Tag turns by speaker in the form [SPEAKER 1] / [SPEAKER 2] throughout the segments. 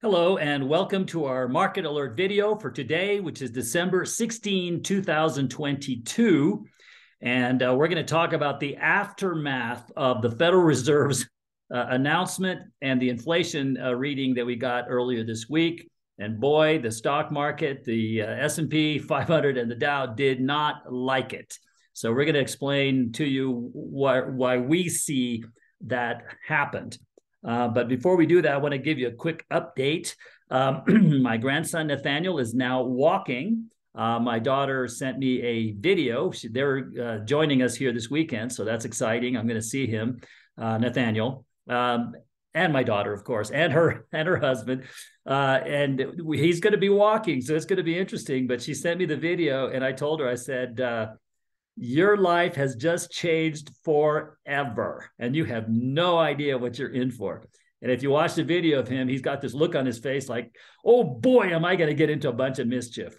[SPEAKER 1] Hello and welcome to our market alert video for today, which is December 16, 2022. And we're going to talk about the aftermath of the Federal Reserve's announcement and the inflation reading that we got earlier this week. And boy, the stock market, the S&P 500 and the Dow did not like it. So we're going to explain to you why we see that happened. But before we do that, I want to give you a quick update. My grandson, Nathaniel, is now walking. My daughter sent me a video. They're joining us here this weekend, so that's exciting. I'm going to see him, Nathaniel, and my daughter, of course, and her husband. And he's going to be walking, so it's going to be interesting. But she sent me the video, and I told her, I said, your life has just changed forever, and you have no idea what you're in for. And if you watch the video of him, he's got this look on his face like, oh boy, am I going to get into a bunch of mischief.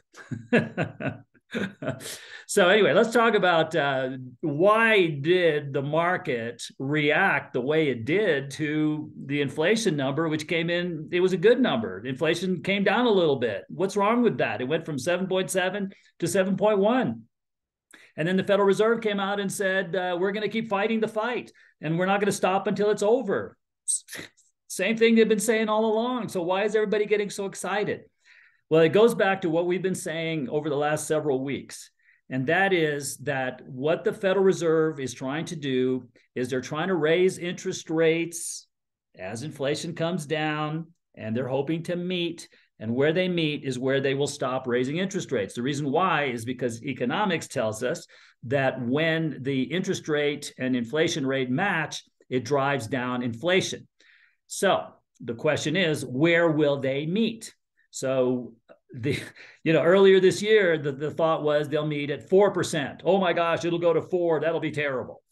[SPEAKER 1] So anyway, let's talk about why did the market react the way it did to the inflation number, which came in, it was a good number. Inflation came down a little bit. What's wrong with that? It went from 7.7 to 7.1. And then the Federal Reserve came out and said, we're going to keep fighting the fight, and we're not going to stop until it's over. Same thing they've been saying all along. So why is everybody getting so excited? Well, it goes back to what we've been saying over the last several weeks. And that is that what the Federal Reserve is trying to do is they're trying to raise interest rates as inflation comes down, and they're hoping to meet. And where they meet is where they will stop raising interest rates. The reason why is because economics tells us that when the interest rate and inflation rate match, it drives down inflation. So the question is, where will they meet? So earlier this year, the thought was they'll meet at 4%. Oh my gosh, it'll go to 4. That'll be terrible.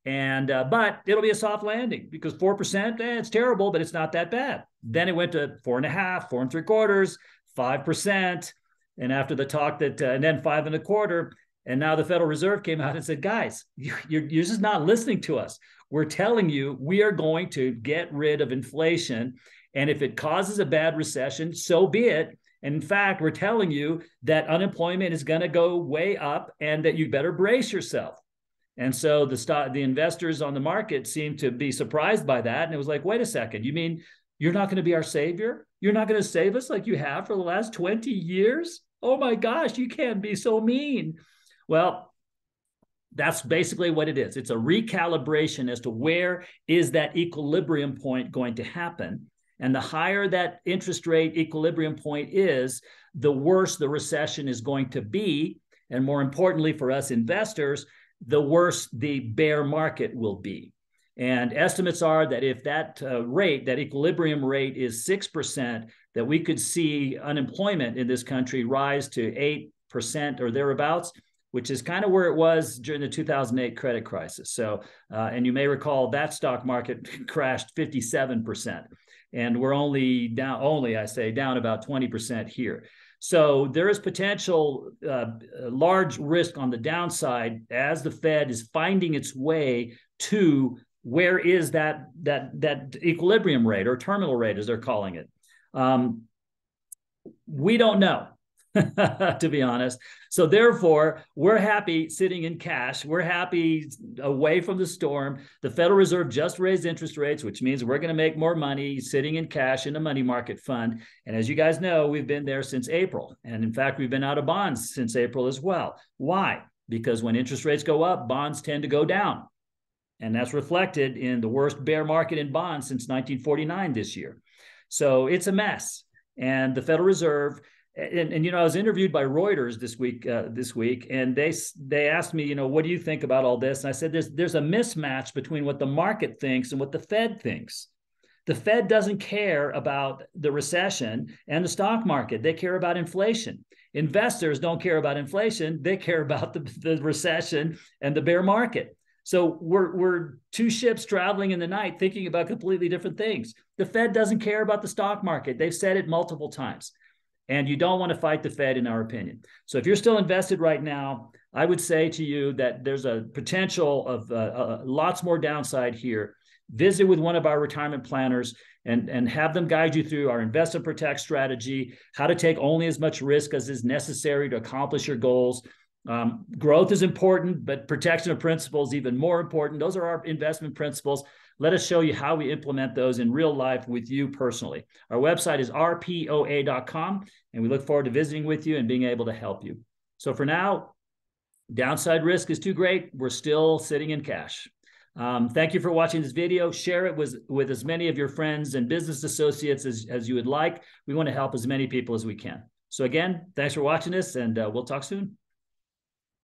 [SPEAKER 1] And but it'll be a soft landing because 4%, it's terrible, but it's not that bad. Then it went to 4.5, 4.75, 5%, and after the talk and then 5.25, and now the Federal Reserve came out and said, guys, you're just not listening to us. We're telling you we are going to get rid of inflation, and if it causes a bad recession, so be it. And in fact, we're telling you that unemployment is going to go way up, and that you better brace yourself. And so the investors on the market seemed to be surprised by that. And it was like, wait a second, you mean you're not going to be our savior? You're not going to save us like you have for the last 20 years? Oh my gosh, you can't be so mean. Well, that's basically what it is. It's a recalibration as to where is that equilibrium point going to happen. And the higher that interest rate equilibrium point is, the worse the recession is going to be. And more importantly for us investors, the worse the bear market will be. And estimates are that if that that equilibrium rate is 6%, that we could see unemployment in this country rise to 8% or thereabouts, which is kind of where it was during the 2008 credit crisis. So, and you may recall that stock market crashed 57%. And we're only down about 20% here. So there is potential large risk on the downside as the Fed is finding its way to where is that equilibrium rate or terminal rate, as they're calling it. We don't know, to be honest. So therefore, we're happy sitting in cash. We're happy away from the storm. The Federal Reserve just raised interest rates, which means we're going to make more money sitting in cash in a money market fund. And as you guys know, we've been there since April. And in fact, we've been out of bonds since April as well. Why? Because when interest rates go up, bonds tend to go down. And that's reflected in the worst bear market in bonds since 1949 this year. So it's a mess. And the Federal Reserve, and I was interviewed by Reuters this week, and they asked me, what do you think about all this? And I said, there's a mismatch between what the market thinks and what the Fed thinks. The Fed doesn't care about the recession and the stock market. They care about inflation. Investors don't care about inflation. They care about the recession and the bear market. So we're two ships traveling in the night thinking about completely different things. The Fed doesn't care about the stock market. They've said it multiple times. And you don't want to fight the Fed, in our opinion. So if you're still invested right now, I would say to you that there's a potential of lots more downside here. visit with one of our retirement planners and have them guide you through our invest and protect strategy, how to take only as much risk as is necessary to accomplish your goals. Growth is important, but protection of principal is even more important. Those are our investment principles. Let us show you how we implement those in real life with you personally. Our website is rpoa.com, and we look forward to visiting with you and being able to help you. So for now, downside risk is too great. We're still sitting in cash. Thank you for watching this video. Share it with as many of your friends and business associates as you would like. We want to help as many people as we can. So again, thanks for watching this, and we'll talk soon.